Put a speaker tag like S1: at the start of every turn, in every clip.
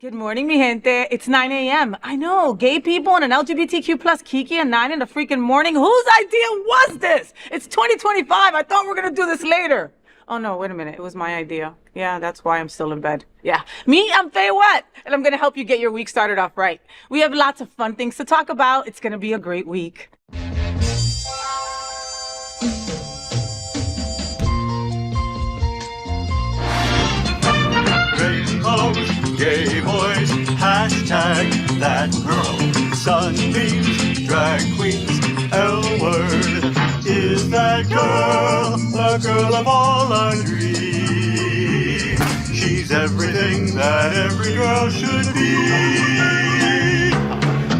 S1: Good morning, mi gente. It's 9 a.m. I know, gay people and an LGBTQ plus Kiki at 9 in the freaking morning. Whose idea was this? It's 2025. I thought we were going to do this later. Oh, no, wait a minute. It was my idea. Yeah, that's why I'm still in bed. Yeah. I'm FayWhat, and I'm going to help you get your week started off right. We have lots of fun things to talk about. It's going to be a great week.
S2: Gay boys, hashtag that girl, sunbeams, drag queens, L-word, is that girl, the girl of all our dreams. She's everything that every girl should be.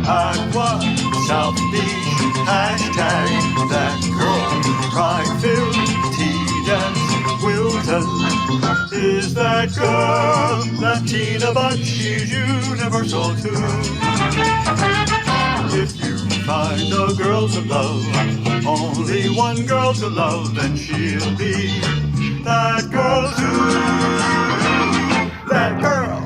S2: Aqua, South Beach, hashtag that girl, pride-filled, tea-dance, Wilton. Is that girl Latina, but she's universal too. If you find a girl to love, only one girl to love, then she'll be that girl too. That girl.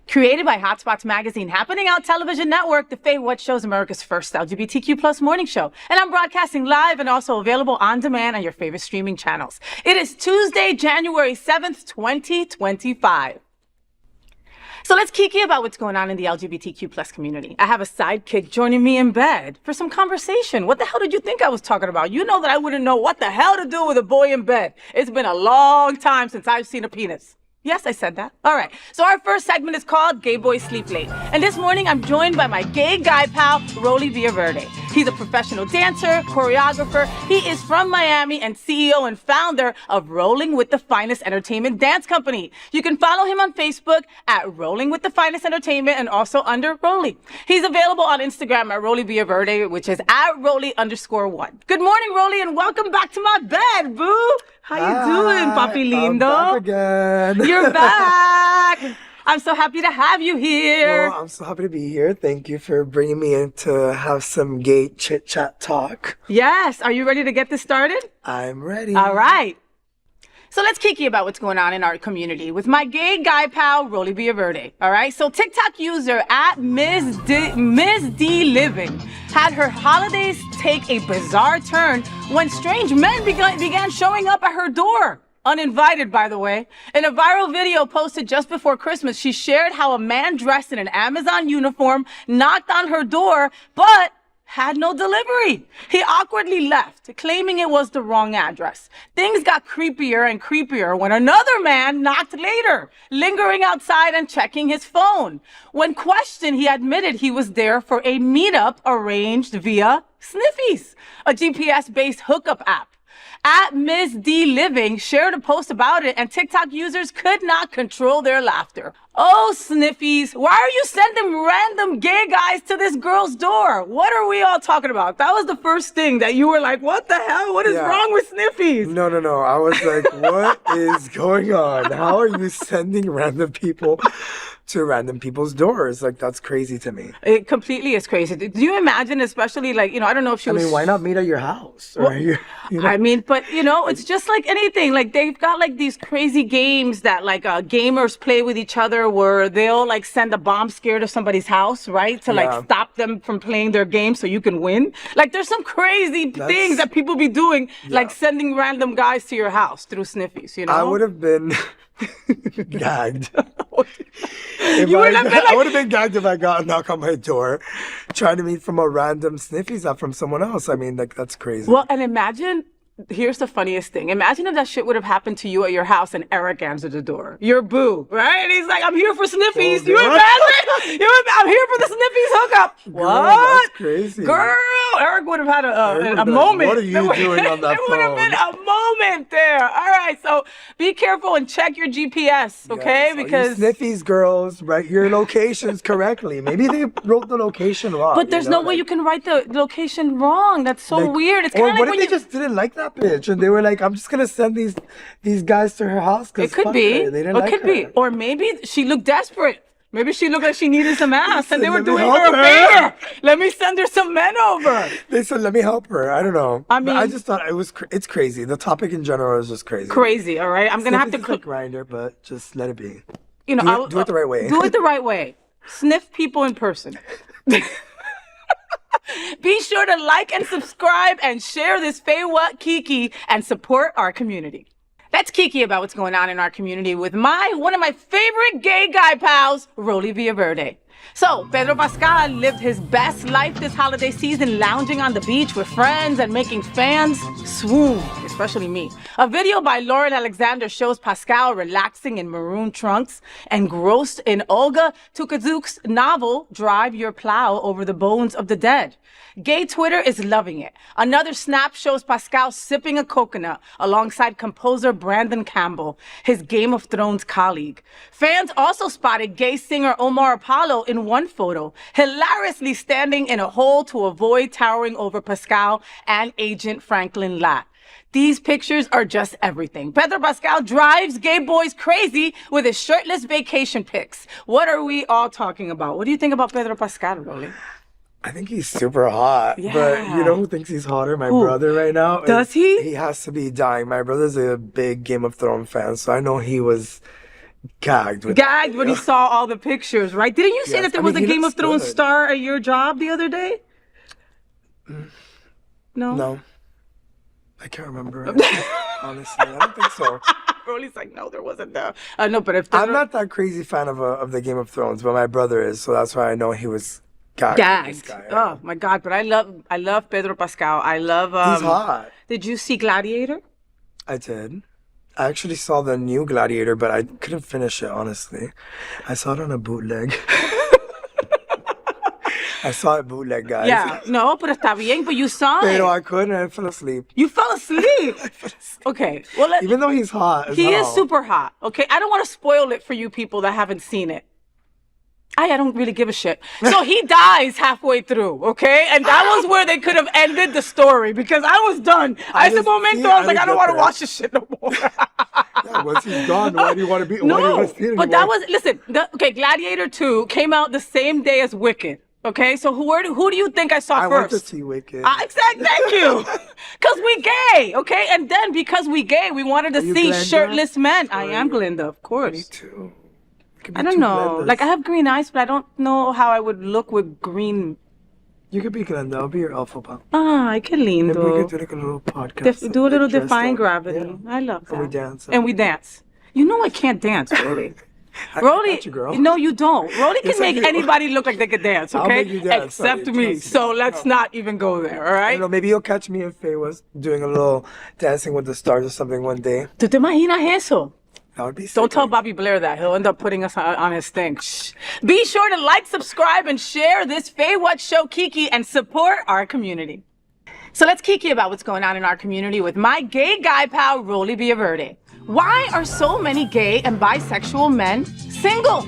S1: Created by Hotspots Magazine, happening out television network, the FayWhat Show is America's first LGBTQ plus morning show. And I'm broadcasting live and also available on demand on your favorite streaming channels. It is Tuesday, January 7th, 2025. So let's kiki about what's going on in the LGBTQ plus community. I have a sidekick joining me in bed for some conversation. What the hell did you think I was talking about? You know that I wouldn't know what the hell to do with a boy in bed. It's been a long time since I've seen a penis. Yes, I said that. All right. So our first segment is called Gay Boys Sleep Late. And this morning, I'm joined by my gay guy pal, Villaverde. He's a professional dancer, choreographer. He is from Miami and CEO and founder of Rolling with the Finest Entertainment Dance Company. You can follow him on Facebook at Rolling with the Finest Entertainment and also under Rolly. He's available on Instagram at Villaverde, which is at Rolly_1. Good morning, Rolly, and welcome back to my bed, boo. How you doing, papi lindo?
S3: I'm back again.
S1: You're back. I'm so happy to have you here.
S3: Well, I'm so happy to be here. Thank you for bringing me in to have some gay chit-chat talk.
S1: Yes. Are you ready to get this started?
S3: I'm ready.
S1: All right. So let's kiki about what's going on in our community with my gay guy pal, Rolly Villaverde. All right. So TikTok user at Ms. D Living had her holidays take a bizarre turn when strange men began showing up at her door. Uninvited, by the way. In a viral video posted just before Christmas, she shared how a man dressed in an Amazon uniform knocked on her door, but had no delivery. He awkwardly left, claiming it was the wrong address. Things got creepier and creepier when another man knocked later, lingering outside and checking his phone. When questioned, he admitted he was there for a meetup arranged via Sniffies, a GPS-based hookup app. At Ms. D Living shared a post about it, and TikTok users could not control their laughter. Oh, Sniffies, why are you sending random gay guys to this girl's door? What are we all talking about? That was the first thing that you were like, what the hell? What is wrong with Sniffies?
S3: No. I was like, what is going on? How are you sending random people to random people's doors? Like, that's crazy to me.
S1: It completely is crazy. Do you imagine, especially like, I don't know if she was...
S3: I mean, why not meet at your house? Or
S1: I mean, but it's just like anything. Like, they've got like these crazy games that like gamers play with each other where they'll like send a bomb scare to somebody's house, right? To like stop them from playing their game so you can win. Like, there's some crazy things that people be doing, like sending random guys to your house through Sniffies,
S3: I would have been gagged.
S1: I
S3: would have been gagged if I got a knock on my door trying to meet from a random Sniffies app from someone else. I mean, like, that's crazy.
S1: Well, and imagine, here's the funniest thing. Imagine if that shit would have happened to you at your house and Eric answered the door. Your boo, right? And he's like, I'm here for Sniffies.
S3: Oh,
S1: you imagine? I'm here for the Sniffies hookup.
S3: Girl,
S1: what?
S3: That's crazy.
S1: Girl, Eric would have had a moment.
S3: What are you doing on that
S1: phone? It would have been a moment there. All right, so be careful and check your GPS, okay?
S3: Yes.
S1: Because
S3: Sniffies girls, write your locations correctly. Maybe they wrote the location wrong.
S1: But there's no way you can write the location wrong. That's so weird. It's kind of like
S3: what if they just didn't like that bitch and they were like, I'm just gonna send these guys to her house?
S1: It could be.
S3: They didn't like her.
S1: Or maybe she looked desperate. Maybe she looked like she needed some ass and they were doing
S3: help
S1: her a favor. Let me send her some men over.
S3: They said, let me help her. I don't know.
S1: I mean,
S3: but I just thought it's crazy. The topic in general is just crazy.
S1: Crazy, all right? I'm going to have to
S3: click Grindr, but just let it be.
S1: you know,
S3: do it the right way.
S1: Do it the right way. Sniff people in person. Be sure to like and subscribe and share this FayWhat Kiki and support our community. That's Kiki about what's going on in our community with one of my favorite gay guy pals, Rolly Villaverde. So, Pedro Pascal lived his best life this holiday season, lounging on the beach with friends and making fans swoon, especially me. A video by Lauren Alexander shows Pascal relaxing in maroon trunks, engrossed in Olga Tokarczuk's novel, Drive Your Plow Over the Bones of the Dead. Gay Twitter is loving it. Another snap shows Pascal sipping a coconut alongside composer Brandon Campbell, his Game of Thrones colleague. Fans also spotted gay singer Omar Apollo in one photo, hilariously standing in a hole to avoid towering over Pascal and agent Franklin Latt. These pictures are just everything. Pedro Pascal drives gay boys crazy with his shirtless vacation pics. What are we all talking about? What do you think about Pedro Pascal, Rolly?
S3: I think he's super hot,
S1: Yeah.
S3: but you know who thinks he's hotter? My brother right now.
S1: Does he?
S3: He has to be dying. My brother's a big Game of Thrones fan, so I know he was gagged.
S1: When he saw all the pictures, right? Didn't you say that there was a
S3: he
S1: Game of
S3: looks
S1: Thrones
S3: good.
S1: star at your job the other day? No?
S3: No. I can't remember. Honestly, I don't think so.
S1: Rolly's like, no, there wasn't there. No, but if
S3: I'm not that crazy fan of the Game of Thrones, but my brother is, so that's why I know he was gagged. with this
S1: gagged.
S3: guy.
S1: Oh my God! But I love Pedro Pascal. I love.
S3: He's hot.
S1: Did you see Gladiator?
S3: I did. I actually saw the new Gladiator, but I couldn't finish it, honestly. I saw it on a bootleg. I saw it bootleg, guys.
S1: Yeah. No, pero está bien. But you saw
S3: Pero
S1: it.
S3: I couldn't. I fell asleep.
S1: You fell asleep. Okay. Well,
S3: Even though he's hot as
S1: he is
S3: hell.
S1: super hot. Okay. I don't want to spoil it for you people that haven't seen it. I don't really give a shit. So he dies halfway through, okay? And that was where they could have ended the story because I was done. I was like, I don't want to watch this shit no more.
S3: Yeah, once he's gone, why do you want to be? Why do you
S1: No,
S3: want to see it
S1: but that
S3: anymore?
S1: was, listen, Gladiator 2 came out the same day as Wicked, okay? So who do you think I saw
S3: I want
S1: first?
S3: to see Wicked.
S1: Exactly, thank you. Because we gay, okay? And then because we gay, we wanted to
S3: you
S1: see
S3: Glenda?
S1: shirtless men. I
S3: Or
S1: am
S3: you-
S1: Glenda, of
S3: Me
S1: course.
S3: too. Could be
S1: I don't
S3: two
S1: know.
S3: Glendas.
S1: Like, I have green eyes, but I don't know how I would look with green.
S3: You could be Glenda. I'll be your alpha pop.
S1: Ay, qué
S3: Maybe we
S1: lindo.
S3: could do like a little podcast.
S1: Do a little
S3: dressed
S1: defying
S3: up.
S1: gravity.
S3: Yeah.
S1: I love that.
S3: And we dance.
S1: And we dance. You know I can't dance, Rolly.
S3: I
S1: Rolly,
S3: got you, girl.
S1: no, you don't. Rolly can
S3: Yes, I
S1: make
S3: do.
S1: anybody look like they could dance,
S3: I'll
S1: okay?
S3: make you dance,
S1: Except
S3: honey,
S1: me.
S3: trust me.
S1: So let's not even go there, all
S3: I
S1: right?
S3: don't know, maybe you'll catch me if Faye was doing a little Dancing with the Stars or something one day.
S1: ¿Tú te imaginas eso?
S3: That would be sick.
S1: Don't tell Bobby Blair that. He'll end up putting us on his thing. Shh. Be sure to like, subscribe, and share this FayWhat show, Kiki, and support our community. So let's Kiki about what's going on in our community with my gay guy pal, Rolly Villaverde. Why are so many gay and bisexual men single?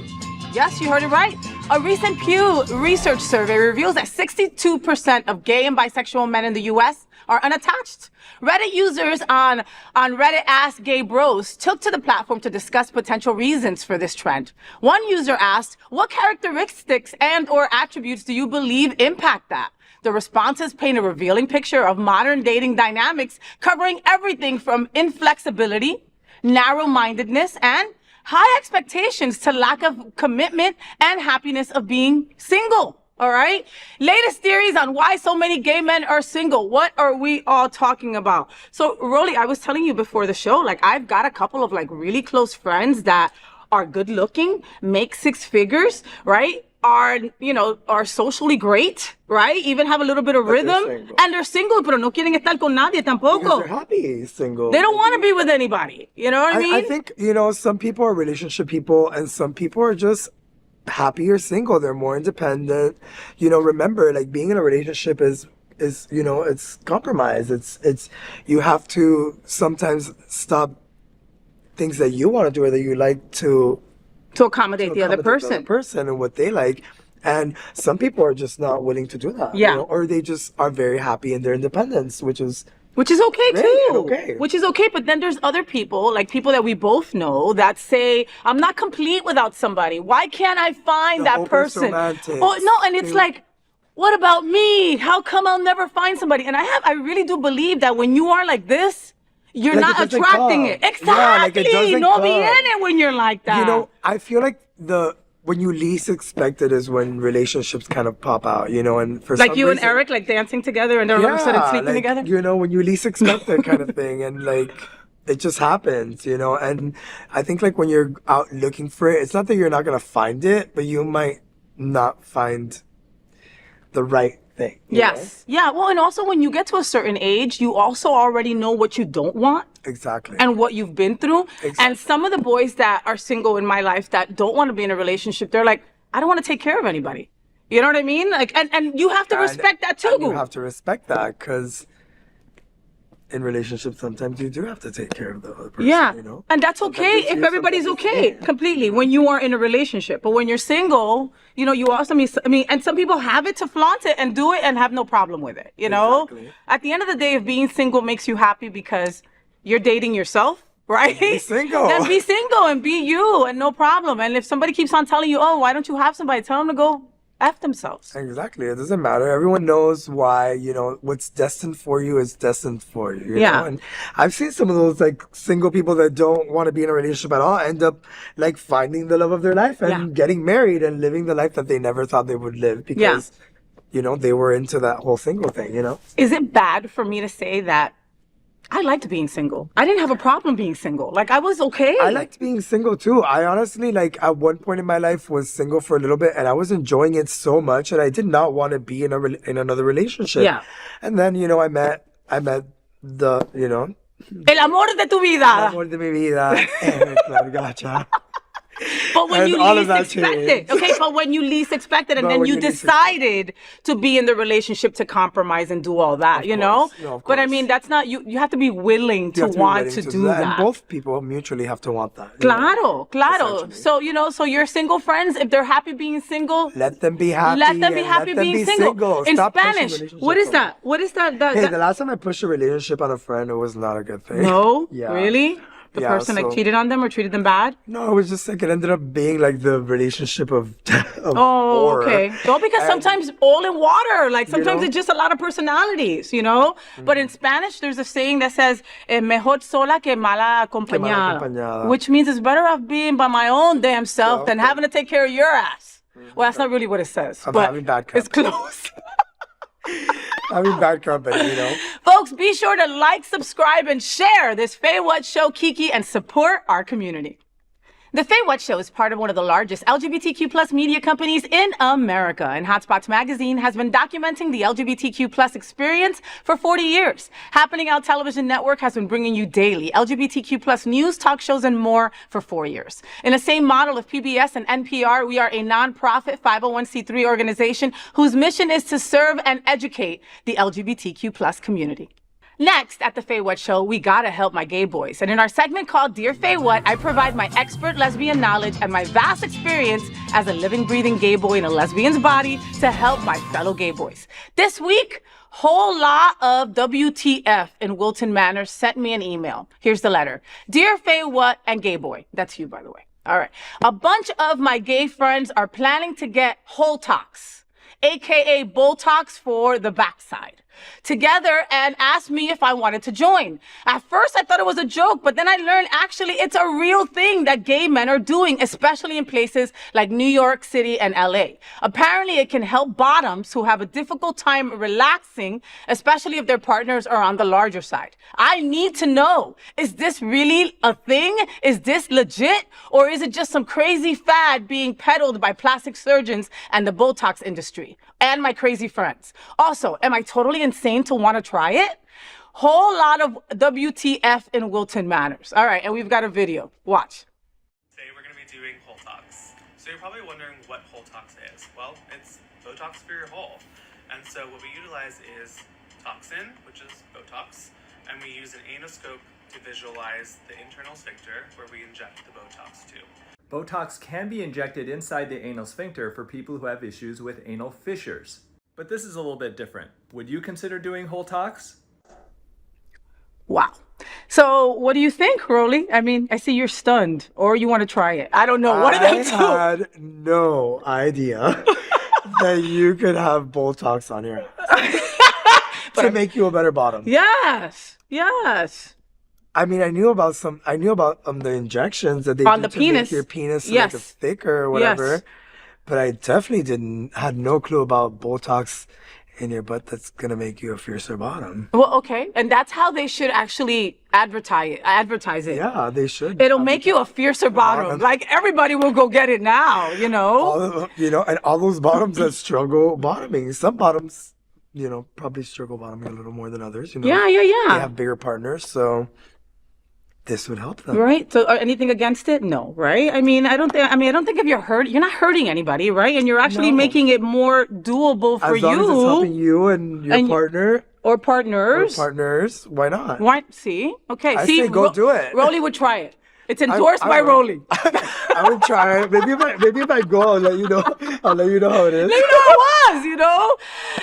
S1: Yes, you heard it right. A recent Pew Research survey reveals that 62% of gay and bisexual men in the U.S. are unattached. Reddit users on Reddit Ask Gay Bros took to the platform to discuss potential reasons for this trend. One user asked, what characteristics and or attributes do you believe impact that? The responses paint a revealing picture of modern dating dynamics covering everything from inflexibility, narrow-mindedness, and high expectations to lack of commitment and happiness of being single. All right. Latest theories on why so many gay men are single. What are we all talking about? So, Rolly, I was telling you before the show, like, I've got a couple of like really close friends that are good looking, make six figures, right? Are socially great, right? Even have a little bit of rhythm.
S3: single.
S1: And they're single, pero no quieren estar con nadie
S3: Because
S1: tampoco.
S3: they're happy single.
S1: They don't want to be with anybody. You know what I mean?
S3: I think, some people are relationship people and some people are just happy or single. They're more independent. Remember, like, being in a relationship is it's compromise. It's you have to sometimes stop things that you want to do or that you like to
S1: accommodate the other person.
S3: And what they like. And some people are just not willing to do that.
S1: Yeah.
S3: Or they just are very happy in their independence, which is
S1: okay
S3: Great,
S1: too.
S3: okay.
S1: Which is okay, but then there's other people, like people that we both know, that say, I'm not complete without somebody. Why can't I find
S3: The
S1: that
S3: hopeless
S1: person?
S3: romantics.
S1: Oh no, and it's like, what about me? How come I'll never find somebody? And I really do believe that when you are like this, you're
S3: Like,
S1: not
S3: it doesn't
S1: attracting
S3: come.
S1: it.
S3: Yeah,
S1: Exactly.
S3: like, it doesn't
S1: No be
S3: come.
S1: in it when you're like that.
S3: You know, I feel like when you least expect it is when relationships kind of pop out, you know, and for
S1: like
S3: some
S1: you and
S3: reason,
S1: Eric, like dancing together and then all of a sudden sleeping
S3: like,
S1: together.
S3: you know, when you least expect it kind of thing, and like it just happens, you know. And I think like when you're out looking for it, it's not that you're not gonna find it, but you might not find the right thing. you know?
S1: Yes. Yeah. Well, and also when you get to a certain age, you also already know what you don't want.
S3: Exactly.
S1: And what you've been through.
S3: Exactly.
S1: And some of the boys that are single in my life that don't want to be in a relationship, they're like, I don't want to take care of anybody. You know what I mean? Like, and you have to respect that too.
S3: And you have to respect that, because in relationships, sometimes you do have to take care of the other person.
S1: Yeah.
S3: You know?
S1: And that's
S3: Sometimes
S1: okay
S3: it's
S1: if
S3: you,
S1: everybody's
S3: sometimes it's
S1: okay
S3: me.
S1: completely when you are in a relationship. But when you're single, you know, you also and some people have it to flaunt it and do it and have no problem with it. You know?
S3: Exactly.
S1: At the end of the day, if being single makes you happy because you're dating yourself, right?
S3: Be single.
S1: Then be single and be you and no problem. And if somebody keeps on telling you, oh, why don't you have somebody? Tell them to go F themselves.
S3: Exactly. It doesn't matter. Everyone knows why, you know, what's destined for you is destined for you. You
S1: Yeah.
S3: know? And I've seen some of those like single people that don't want to be in a relationship at all end up like finding the love of their life and
S1: Yeah.
S3: getting married and living the life that they never thought they would live because, you know, they were into that whole single thing, you know?
S1: Is it bad for me to say that I liked being single? I didn't have a problem being single. Like, I was okay.
S3: I liked being single too. I honestly, like, at one point in my life was single for a little bit and I was enjoying it so much and I did not want to be in another relationship.
S1: Yeah.
S3: And then, you know, I met the, you know,
S1: El amor de tu
S3: el
S1: vida.
S3: amor de mi vida, Eric Largacha.
S1: But when
S3: And
S1: you
S3: all of
S1: least
S3: that
S1: expect it.
S3: changed.
S1: Okay, but when you least expect it and
S3: But
S1: then
S3: when
S1: you
S3: you least
S1: decided to be in the relationship to compromise and do all that, you know?
S3: course. No, of
S1: But I
S3: course.
S1: mean, that's not, you have to be willing
S3: You
S1: to
S3: have to be
S1: want
S3: willing
S1: to
S3: to
S1: do that.
S3: And both people mutually have to want that. you know?
S1: Claro.
S3: Essentially.
S1: So, you know, so your single friends, if they're happy being single,
S3: Let them be happy.
S1: let them be
S3: and
S1: happy
S3: let them
S1: being
S3: be
S1: single. In
S3: Stop pushing
S1: Spanish,
S3: relationships
S1: what is
S3: on
S1: that? What is that?
S3: Hey, the last time I pushed a relationship on a friend, it was not a good thing.
S1: No?
S3: Yeah.
S1: Really? The
S3: Yeah,
S1: person like
S3: so-
S1: cheated on them or treated them bad?
S3: No, it was just like it ended up being like the relationship of
S1: Oh,
S3: horror.
S1: okay. No, because
S3: And-
S1: sometimes all in water. Like sometimes
S3: know?
S1: it's just a lot of personalities, you know? But in Spanish, there's a saying that says, mejor sola que mala acompañada.
S3: acompañada.
S1: Which means it's better off being by my own damn self than having to take care of your ass. Well, that's not really what it says.
S3: I'm
S1: but
S3: having bad
S1: it's
S3: company.
S1: close.
S3: I mean, bad company, you know.
S1: Folks, be sure to like, subscribe, and share this FayWhat show, Kiki, and support our community. The FayWhat Show is part of one of the largest LGBTQ plus media companies in America, and Hotspots Magazine has been documenting the LGBTQ plus experience for 40 years. Happening Out Television Network has been bringing you daily LGBTQ plus news, talk shows, and more for 4 years. In the same model of PBS and NPR, we are a nonprofit 501c3 organization whose mission is to serve and educate the LGBTQ plus community. Next, at the FayWhat Show, we gotta help my gay boys. And in our segment called Dear FayWhat, I provide my expert lesbian knowledge and my vast experience as a living, breathing gay boy in a lesbian's body to help my fellow gay boys. This week, whole lot of WTF in Wilton Manor sent me an email. Here's the letter. Dear FayWhat and gay boy. That's you, by the way. All right. A bunch of my gay friends are planning to get hole-tox, aka Botox for the backside, together and asked me if I wanted to join. At first, I thought it was a joke, but then I learned actually it's a real thing that gay men are doing, especially in places like New York City and LA. Apparently, it can help bottoms who have a difficult time relaxing, especially if their partners are on the larger side. I need to know, is this really a thing? Is this legit? Or is it just some crazy fad being peddled by plastic surgeons and the Botox industry and my crazy friends? Also, am I totally insane to want to try it? Whole lot of WTF in Wilton Manors. All right, and we've got a video. Watch.
S4: Today we're going to be doing hole-tox. So you're probably wondering what hole-tox is. Well, it's Botox for your hole. And so what we utilize is toxin, which is Botox, and we use an anoscope to visualize the internal sphincter where we inject the Botox to.
S5: Botox can be injected inside the anal sphincter for people who have issues with anal fissures. But this is a little bit different. Would you consider doing hole-tox?
S1: Wow. So what do you think, Rolly? I mean, I see you're stunned, or you want to try it. I don't know. What are they two?
S3: I had no idea that you could have Botox on your ass to make you a better bottom.
S1: Yes. Yes.
S3: I mean, I knew about the injections that they
S1: On
S3: do
S1: the
S3: to
S1: penis.
S3: make your penis
S1: Yes.
S3: like thicker or whatever.
S1: Yes.
S3: But I definitely had no clue about Botox in your butt that's gonna make you a fiercer bottom.
S1: Well, okay, and that's how they should actually advertise it.
S3: Yeah, they should.
S1: It'll make you a fiercer bottom. Like everybody will go get it now, you know.
S3: All of them, and all those bottoms that struggle bottoming. Some bottoms, probably struggle bottoming a little more than others.
S1: Yeah.
S3: They have bigger partners, so this would help them.
S1: Right. So, anything against it? No. Right. I mean, I don't think if you're not hurting anybody, right? And you're actually making it more doable for
S3: As long
S1: you.
S3: as it's helping you and your partner
S1: or partners.
S3: Why not?
S1: Why? See? Okay.
S3: I
S1: see,
S3: say go do it.
S1: Rolly would try it. It's endorsed by
S3: would.
S1: Rolly.
S3: I would try it. Maybe if I go, I'll let you know. I'll let you know how it is.
S1: You know it was,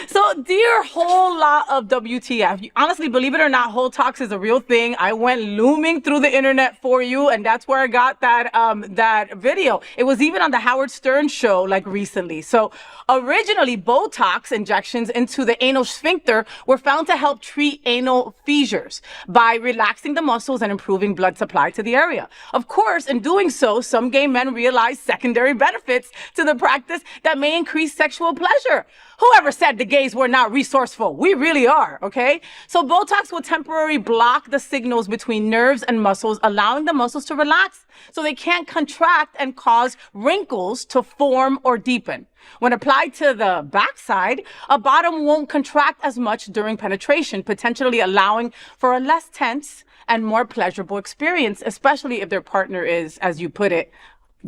S1: So, dear whole lot of WTF, honestly, believe it or not, hole-tox is a real thing. I went looming through the internet for you, and that's where I got that video. It was even on the Howard Stern show, like recently. So, originally, Botox injections into the anal sphincter were found to help treat anal fissures by relaxing the muscles and improving blood supply to the area. Of course, in doing so, some gay men realize secondary benefits to the practice that may increase sexual pleasure. Whoever said the gays were not resourceful? We really are, okay? So Botox will temporarily block the signals between nerves and muscles, allowing the muscles to relax so they can't contract and cause wrinkles to form or deepen. When applied to the backside, a bottom won't contract as much during penetration, potentially allowing for a less tense and more pleasurable experience, especially if their partner is, as you put it,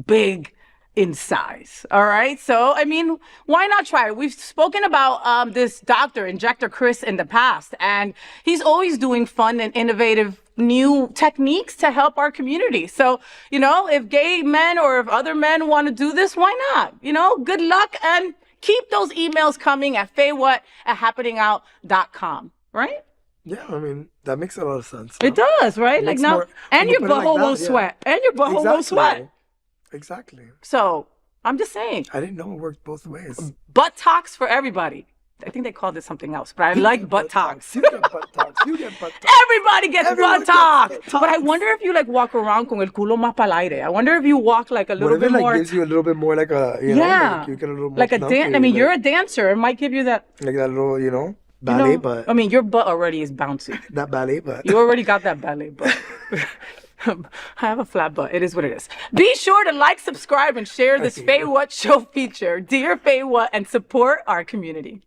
S1: big in size. All right. So, I mean, why not try it? We've spoken about this doctor, Injector Chris, in the past, and he's always doing fun and innovative new techniques to help our community. So, if gay men or if other men want to do this, why not? Good luck, and keep those emails coming at FayWhat@happeningout.com. Right?
S3: Yeah, I mean, that makes a lot of sense.
S1: It does, right? Like now, and your butthole won't sweat. And your butthole won't sweat.
S3: Exactly.
S1: So, I'm just saying.
S3: I didn't know it worked both ways.
S1: Butt-tox for everybody. I think they called it something else, but I like butt-tox.
S3: You get butt-tox.
S1: Everybody gets butt-tox. But I wonder if you walk around con el culo más pa'l aire. I wonder if you walk like a little bit more.
S3: Gives you a little bit more like a, like you get a little more
S1: like a dance. I mean, you're a dancer. It might give you that.
S3: Like that little, ballet butt.
S1: I mean, your butt already is bouncy.
S3: That ballet butt.
S1: You already got that ballet butt. I have a flat butt. It is what it is. Be sure to like, subscribe, and share this FayWhat show feature, Dear FayWhat, and support our community.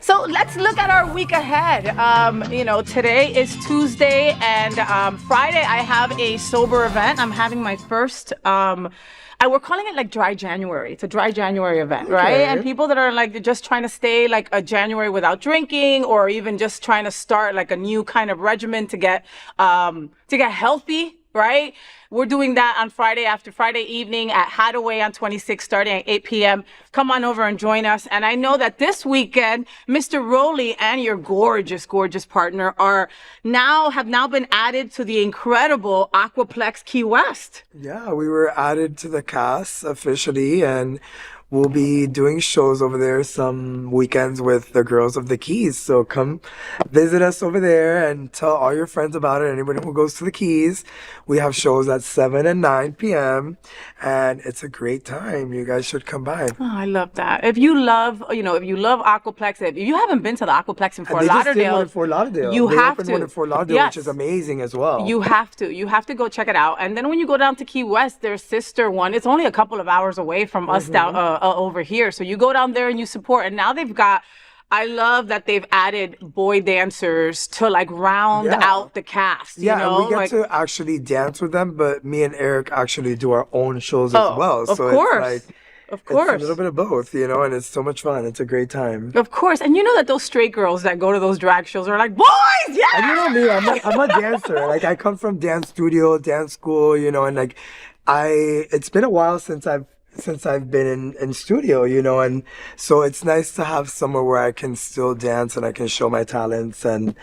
S1: So let's look at our week ahead. Today is Tuesday, and Friday I have a sober event. I'm having my first. We're calling it like Dry January. It's a Dry January event, right? And people that are like just trying to stay like a January without drinking, or even just trying to start like a new kind of regimen to get healthy, right? We're doing that on Friday evening at Hadaway on 26, starting at 8 p.m. Come on over and join us. And I know that this weekend, Mr. Rolly and your gorgeous, gorgeous partner have now been added to the incredible Aquaplex Key West.
S3: Yeah, we were added to the cast officially, and we'll be doing shows over there some weekends with the girls of the Keys. So come visit us over there and tell all your friends about it. Anybody who goes to the Keys, we have shows at 7 and 9 p.m. and it's a great time. You guys should come by.
S1: Oh, I love that. If you love Aquaplex, if you haven't been to the Aquaplex in Fort Lauderdale, you have to.
S3: One in Fort Lauderdale, which is amazing as well.
S1: You have to go check it out. And then when you go down to Key West, their sister one, it's only a couple of hours away from us down over here. So you go down there and you support. And now I love that they've added boy dancers to like round out the cast.
S3: And we get to actually dance with them, but me and Eric actually do our own shows as well. So it's a little bit of both, and it's so much fun. It's a great time.
S1: Of course. And you know that those straight girls that go to those drag shows are like, boys, yeah!
S3: And you know me, I'm a dancer. Like, I come from dance studio, dance school, and like, it's been a while since I've been in studio, and so it's nice to have somewhere where I can still dance and I can show my talents and,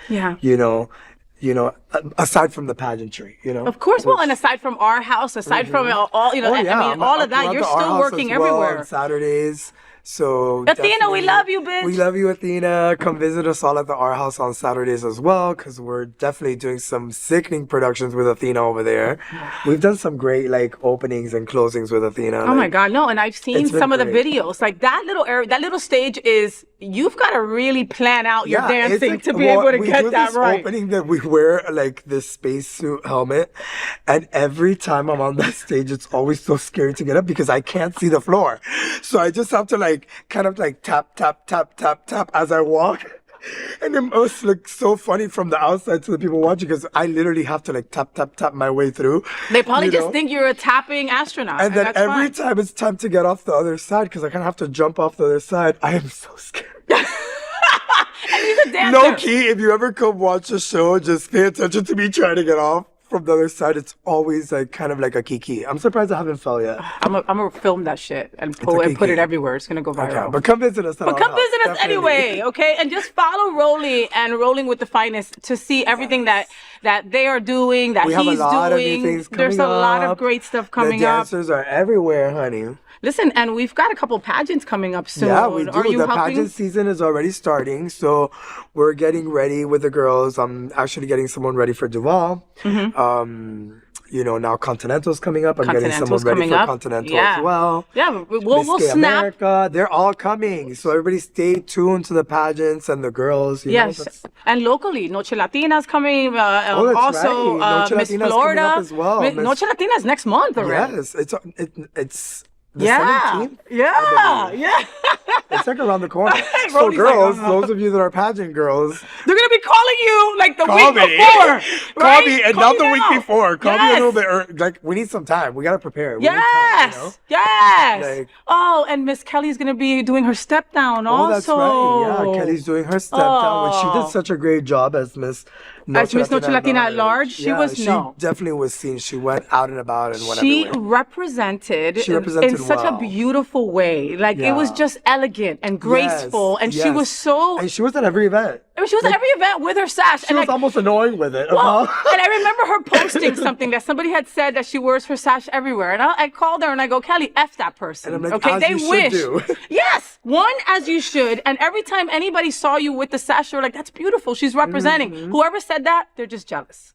S3: aside from the pageantry,
S1: Of course. Well, and aside from our house, aside from all, all of that, you're still working everywhere.
S3: On Saturdays, So
S1: Athena, we
S3: definitely-
S1: love you, bitch.
S3: We love you, Athena. Come visit us all at the Art House on Saturdays as well, because we're definitely doing some sickening productions with Athena over there. We've done some great like openings and closings with Athena.
S1: Oh my God, no! And I've seen
S3: it's been
S1: some of the
S3: great.
S1: videos. Like that little area, that little stage is. You've got to really plan out your
S3: it's
S1: dancing
S3: like-
S1: to be
S3: well,
S1: able to
S3: we
S1: get
S3: do
S1: that
S3: this
S1: right.
S3: opening that we wear like this spacesuit helmet, and every time I'm on that stage, it's always so scary to get up because I can't see the floor. So I just have to like kind of like tap, tap, tap, tap, tap as I walk. And it must look so funny from the outside to the people watching because I literally have to like tap, tap, tap my way through.
S1: They probably
S3: you
S1: just
S3: know?
S1: think you're a tapping astronaut.
S3: And then
S1: that's
S3: every
S1: fine.
S3: time it's time to get off the other side because I kind of have to jump off the other side, I am so scared.
S1: And he's a dancer.
S3: Low key, if you ever come watch the show, just pay attention to me trying to get off from the other side. It's always like kind of like a Kiki. I'm surprised I haven't fell yet.
S1: I'm gonna film that shit and
S3: a
S1: put
S3: Kiki.
S1: it everywhere. It's gonna go viral.
S3: Okay, but come visit us.
S1: But come visit us anyway, okay? And just follow Rolly and Rolling with the Finest to see everything that they are doing, that
S3: We have
S1: he's
S3: a lot
S1: doing.
S3: of new things coming
S1: There's a lot of
S3: up.
S1: great stuff coming
S3: The
S1: up.
S3: dancers are everywhere, honey.
S1: Listen, and we've got a couple pageants coming up soon.
S3: Yeah, we do.
S1: Are you
S3: The
S1: helping?
S3: pageant season is already starting, so we're getting ready with the girls. I'm actually getting someone ready for Duval.
S1: Mm-hmm.
S3: You know, now Continental's coming up. I'm getting someone
S1: Continental's
S3: ready
S1: coming
S3: for
S1: up.
S3: Continental
S1: Yeah.
S3: as well.
S1: Yeah, we'll
S3: Miss Gay
S1: snap.
S3: America, they're all coming. So everybody stay tuned to the pageants and the girls. You know,
S1: Yes,
S3: that's-
S1: and locally, Noche Latina's coming.
S3: that's
S1: also,
S3: right. Noche
S1: Miss
S3: Latina's coming
S1: Florida
S3: up as well. Miss-
S1: Noche Latina's next month already.
S3: yes, it's the
S1: Yeah,
S3: 17th.
S1: yeah, yeah.
S3: It's like around the corner. So
S1: Rolly's like,
S3: girls,
S1: oh.
S3: those of you that are pageant girls,
S1: They're gonna be calling you like the
S3: call
S1: week
S3: me.
S1: before.
S3: Call
S1: right?
S3: me, and
S1: Call
S3: not the week
S1: now.
S3: before. Call me a
S1: Yes.
S3: little bit early. Like, we need some time. We gotta prepare. We need time,
S1: Yes,
S3: you know?
S1: yes.
S3: Like-
S1: Oh, and Miss Kelly's gonna be doing her step down
S3: Oh, that's
S1: also.
S3: right. Yeah, Kelly's doing her step down, which she
S1: Oh.
S3: did such a great job as Miss
S1: Miss Noche Latina at large. She was
S3: she
S1: no.
S3: definitely was seen. She went out and about and went
S1: She
S3: everywhere.
S1: represented,
S3: She represented
S1: in such a
S3: well.
S1: beautiful way. Like it was
S3: Yeah.
S1: just elegant and graceful,
S3: Yes,
S1: and she
S3: yes.
S1: was so.
S3: And she was at every event.
S1: I mean, she was at every event with her sash,
S3: She
S1: and
S3: was
S1: like,
S3: almost annoying with it.
S1: well, and I remember her posting something that somebody had said that she wears her sash everywhere, and I called her and I go, Kelly, F that person.
S3: And I'm like,
S1: okay,
S3: as
S1: they
S3: you should
S1: wish.
S3: do.
S1: Yes, one as you should. And every time anybody saw you with the sash, they were like, that's beautiful. She's representing.
S3: Mm-hmm.
S1: Whoever said that, they're just jealous.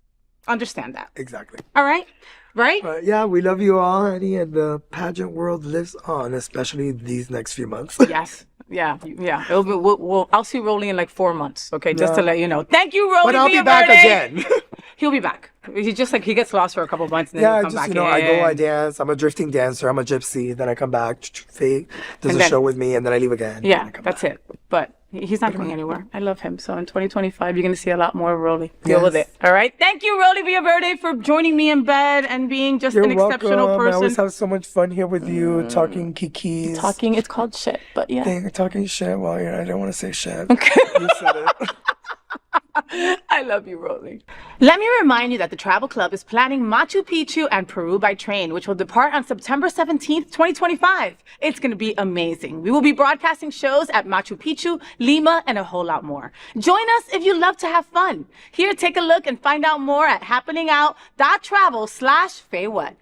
S1: Understand that.
S3: Exactly.
S1: All right, right?
S3: But yeah, we love you all, honey, and the pageant world lives on, especially these next few months.
S1: Yes. Yeah, yeah. It'll be, I'll see Rolly in like 4 months, okay? Just to
S3: Yeah.
S1: let you know. Thank you, Rolly.
S3: But I'll be back again.
S1: He'll be back. He just like, he gets lost for a couple months and then
S3: Yeah,
S1: he'll come
S3: just,
S1: back
S3: you know, I go,
S1: in.
S3: I dance. I'm a drifting dancer. I'm a gypsy. Then I come back. Faye does
S1: And
S3: a
S1: then-
S3: show with me, and then I leave again. and
S1: Yeah,
S3: I come
S1: that's
S3: back.
S1: it. But he's not going anywhere. I love him. So in 2025, you're going to see a lot more of Rolly. Deal with it.
S3: Yes.
S1: All right? Thank you, Rolly Villaverde, for joining me in bed and being just
S3: You're
S1: an exceptional
S3: welcome. I always
S1: person.
S3: have so much fun here with you, talking kikis.
S1: Talking, it's called shit, but yeah.
S3: Talking shit while I don't want to say shit. You said it.
S1: I love you, Rolly. Let me remind you that the Travel Club is planning Machu Picchu and Peru by train, which will depart on September 17th, 2025. It's going to be amazing. We will be broadcasting shows at Machu Picchu, Lima, and a whole lot more. Join us if you love to have fun. Here, take a look and find out more at happeningout.travel/FayWhat.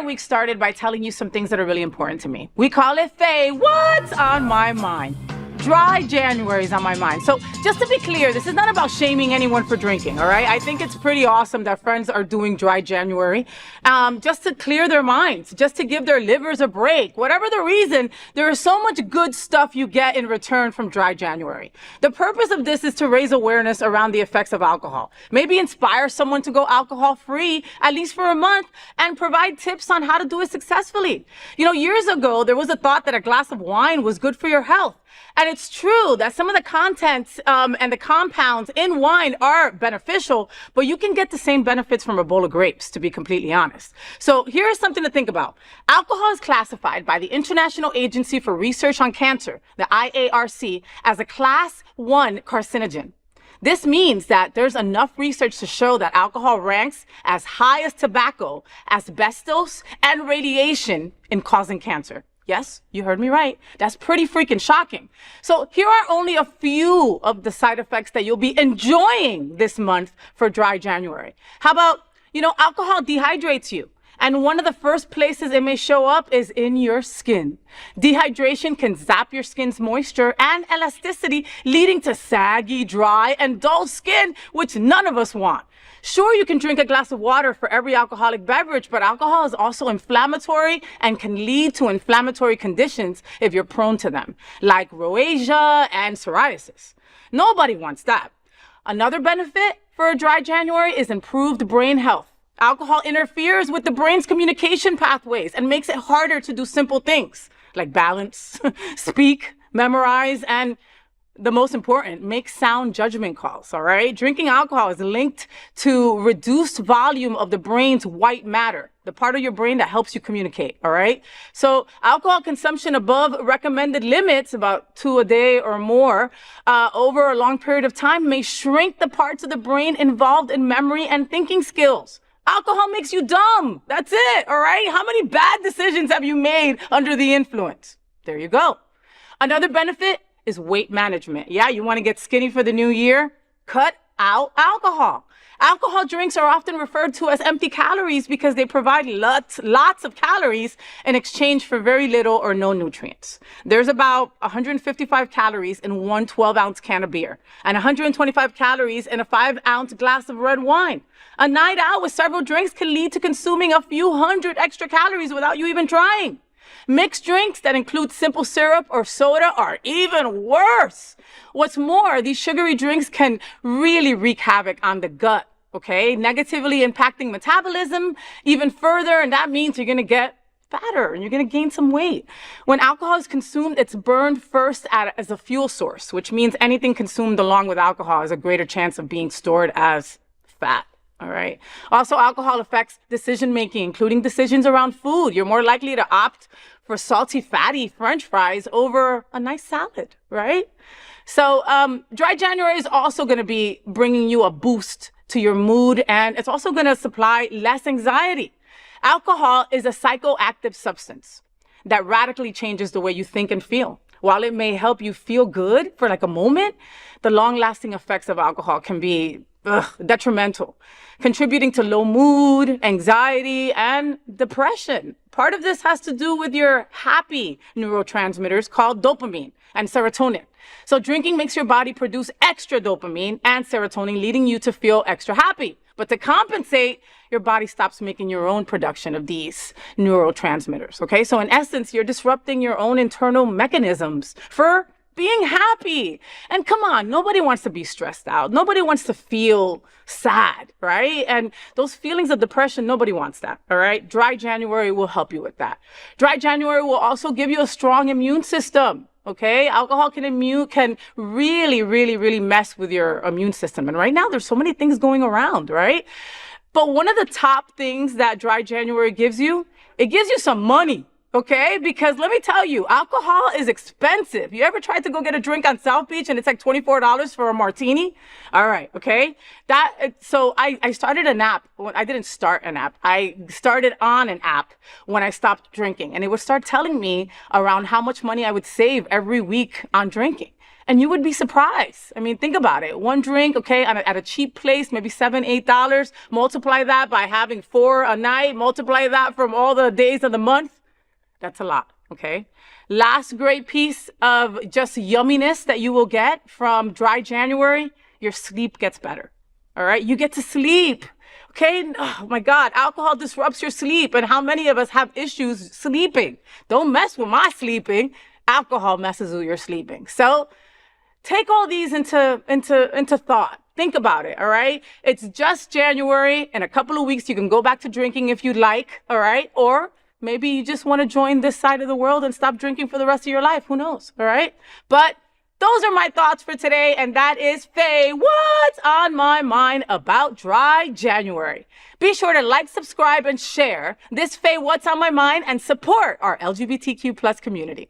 S1: our week started by telling you some things that are really important to me. We call it FayWhat's on my mind. Dry January is on my mind. So just to be clear, this is not about shaming anyone for drinking, all right? I think it's pretty awesome that friends are doing Dry January, just to clear their minds, just to give their livers a break. Whatever the reason, there is so much good stuff you get in return from Dry January. The purpose of this is to raise awareness around the effects of alcohol. Maybe inspire someone to go alcohol-free, at least for a month, and provide tips on how to do it successfully. You know, years ago, there was a thought that a glass of wine was good for your health. And it's true that some of the contents and the compounds in wine are beneficial, but you can get the same benefits from a bowl of grapes, to be completely honest. So here's something to think about. Alcohol is classified by the International Agency for Research on Cancer, the IARC, as a Class 1 carcinogen. This means that there's enough research to show that alcohol ranks as high as tobacco, asbestos, and radiation in causing cancer. Yes, you heard me right. That's pretty freaking shocking. So here are only a few of the side effects that you'll be enjoying this month for Dry January. How about, alcohol dehydrates you. And one of the first places it may show up is in your skin. Dehydration can zap your skin's moisture and elasticity, leading to saggy, dry, and dull skin, which none of us want. Sure, you can drink a glass of water for every alcoholic beverage, but alcohol is also inflammatory and can lead to inflammatory conditions if you're prone to them, like rosacea and psoriasis. Nobody wants that. Another benefit for a Dry January is improved brain health. Alcohol interferes with the brain's communication pathways and makes it harder to do simple things like balance, speak, memorize, and the most important, make sound judgment calls, all right? Drinking alcohol is linked to reduced volume of the brain's white matter, the part of your brain that helps you communicate, all right? So alcohol consumption above recommended limits, about 2 a day or more, over a long period of time may shrink the parts of the brain involved in memory and thinking skills. Alcohol makes you dumb. That's it, all right? How many bad decisions have you made under the influence? There you go. Another benefit is weight management. Yeah, you want to get skinny for the new year? Cut out alcohol. Alcohol drinks are often referred to as empty calories because they provide lots of calories in exchange for very little or no nutrients. There's about 155 calories in one 12-ounce can of beer and 125 calories in a 5-ounce glass of red wine. A night out with several drinks can lead to consuming a few hundred extra calories without you even trying. Mixed drinks that include simple syrup or soda are even worse. What's more, these sugary drinks can really wreak havoc on the gut, okay? Negatively impacting metabolism even further, and that means you're gonna get fatter and you're gonna gain some weight. When alcohol is consumed, it's burned first as a fuel source, which means anything consumed along with alcohol has a greater chance of being stored as fat. All right. Also, alcohol affects decision-making, including decisions around food. You're more likely to opt for salty, fatty French fries over a nice salad, right? So Dry January is also going to be bringing you a boost to your mood, and it's also going to supply less anxiety. Alcohol is a psychoactive substance that radically changes the way you think and feel. While it may help you feel good for like a moment, the long-lasting effects of alcohol can be detrimental, contributing to low mood, anxiety, and depression. Part of this has to do with your happy neurotransmitters called dopamine and serotonin. So drinking makes your body produce extra dopamine and serotonin, leading you to feel extra happy. But to compensate, your body stops making your own production of these neurotransmitters, okay? So in essence, you're disrupting your own internal mechanisms for being happy. And come on, nobody wants to be stressed out. Nobody wants to feel sad, right? And those feelings of depression, nobody wants that, all right? Dry January will help you with that. Dry January will also give you a strong immune system, okay? Alcohol can really mess with your immune system. And right now, there's so many things going around, right? But one of the top things that Dry January gives you, it gives you some money. Okay, because let me tell you, alcohol is expensive. You ever tried to go get a drink on South Beach and it's like $24 for a martini? All right, okay. So I started an app. Well, I didn't start an app. I started on an app when I stopped drinking, and it would start telling me around how much money I would save every week on drinking. And you would be surprised. I mean, think about it. One drink, okay, at a cheap place, maybe $7, $8. Multiply that by having 4 a night. Multiply that from all the days of the month. That's a lot, okay? Last great piece of just yumminess that you will get from dry January, your sleep gets better, all right? You get to sleep, okay? Oh my God, alcohol disrupts your sleep, and how many of us have issues sleeping? Don't mess with my sleeping. Alcohol messes with your sleeping. So take all these into thought. Think about it, all right? It's just January. In a couple of weeks, you can go back to drinking if you'd like, all right? Or maybe you just want to join this side of the world and stop drinking for the rest of your life. Who knows? All right. But those are my thoughts for today. And that is Faye, what's on my mind about dry January. Be sure to like, subscribe, and share this Faye, what's on my mind, and support our LGBTQ plus community.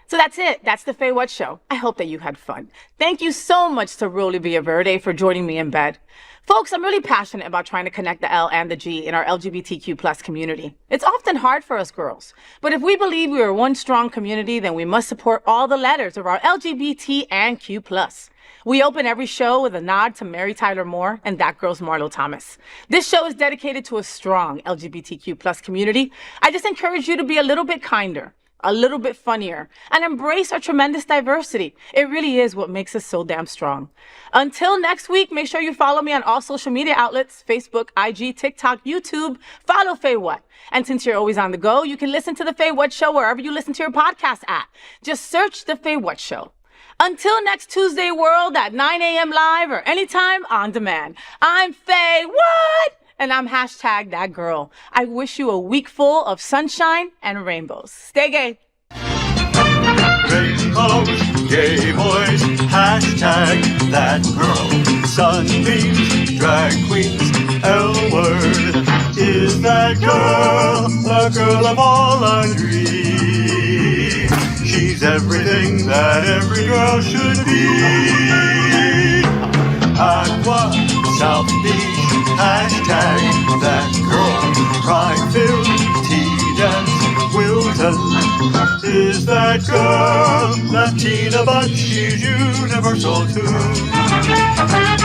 S1: So that's it. That's the FayWhat Show. I hope that you had fun. Thank you so much to Villaverde for joining me in bed. Folks, I'm really passionate about trying to connect the L and the G in our LGBTQ plus community. It's often hard for us girls, but if we believe we are one strong community, then we must support all the letters of our LGBT and Q plus. We open every show with a nod to Mary Tyler Moore and That Girl's Marlo Thomas. This show is dedicated to a strong LGBTQ plus community. I just encourage you to be a little bit kinder, a little bit funnier, and embrace our tremendous diversity. It really is what makes us so damn strong. Until next week, make sure you follow me on all social media outlets, Facebook, IG, TikTok, YouTube. Follow FayWhat. And since you're always on the go, you can listen to The FayWhat Show wherever you listen to your podcast at. Just search The FayWhat Show. Until next Tuesday, world, at 9 a.m. live or anytime on demand. I'm FayWhat! And I'm hashtag that girl. I wish you a week full of sunshine and rainbows. Stay gay.
S2: Rainbows, gay boys, hashtag that girl. Sunbeams, drag queens, L-word is that girl, the girl of all our dreams. She's everything that every girl should be. Aqua, South Beach, hashtag that girl. Pride-filled, tea-dance, Wilton is that girl. Latina, but she's universal too.